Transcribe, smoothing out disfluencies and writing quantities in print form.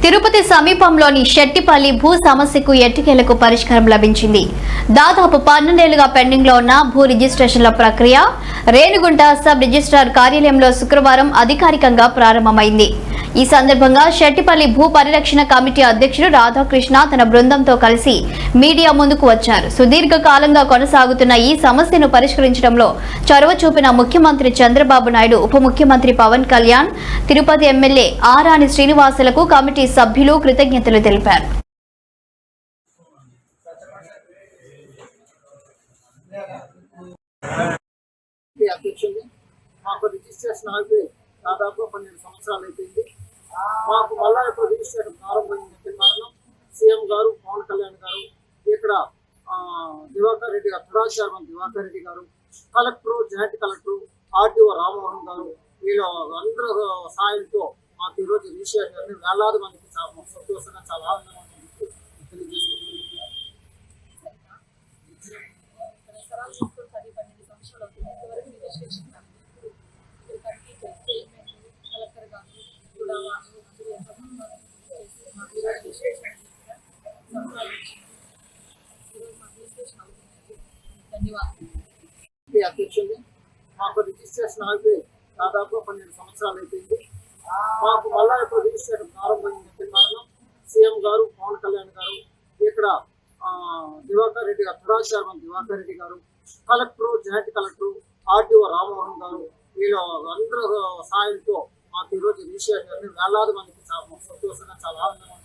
తిరుపతి సమీపంలోని శెట్టిపల్లి భూ సమస్యకు ఎట్టకేలకు పరిష్కారం లభించింది. దాదాపు 12 ఏళ్లుగా పెండింగ్ లో ఉన్న భూ రిజిస్ట్రేషన్ల ప్రక్రియ రేణిగుంట సబ్ రిజిస్ట్రార్ కార్యాలయంలో శుక్రవారం అధికారికంగా ప్రారంభమైంది. ఈ సందర్భంగా శెట్టిపల్లి భూ పరిరక్షణ కమిటీ అధ్యక్షుడు రాధాకృష్ణ తన బృందంతో కలిసి మీడియా ముందుకు వచ్చారు. సుదీర్ఘ కాలంగా కొనసాగుతున్న ఈ సమస్యను పరిష్కరించడంలో చొరవ చూపిన ముఖ్యమంత్రి చంద్రబాబు నాయుడు, ఉప ముఖ్యమంత్రి పవన్ కళ్యాణ్, తిరుపతి ఎమ్మెల్యే ఆరాని శ్రీనివాసులకు కమిటీ సభ్యులు కృతజ్ఞతలు తెలిపారు. దాదాపు 12 సంవత్సరాలు అయిపోయింది. మాకు మళ్ళా ఇప్పుడు రిజిస్ట్రేషన్ ప్రారంభమైందంటే కారణం సీఎం గారు, పవన్ కళ్యాణ్ గారు, ఇక్కడ దివాకర్ రెడ్డి గారు, తుడాచారం దివాకర్ రెడ్డి గారు, collector, joint collector, RTO Rammohan గారు, వీళ్ళు అందరూ సాయంతో మాకు ఈరోజు రిజిస్ట్రేషన్ వేలాది మందికి చాలా సంతోషంగా, చాలా ఆనందంగా తెలియజేస్తున్నాం. అధ్యక్షులు మాకు రిజిస్ట్రేషన్ ఆగిపోయి దాదాపు 12 సంవత్సరాలు అయిపోయింది. మాకు మళ్ళా ఇప్పుడు రిజిస్ట్రేషన్ ప్రారంభమైందంటే కారణం సీఎం గారు, పవన్ కళ్యాణ్ గారు, ఇక్కడ దివాకర్ రెడ్డి గారు, తుడాచారం దివాకర్ రెడ్డి గారు, collector, joint collector, RTO Rammohan గారు, వీళ్ళు అందరూ సాయంతో మాకు ఈరోజు రిజిస్ట్రేషన్ వేలాది మందికి చాలా సంతోషంగా, చాలా ఆనందంగా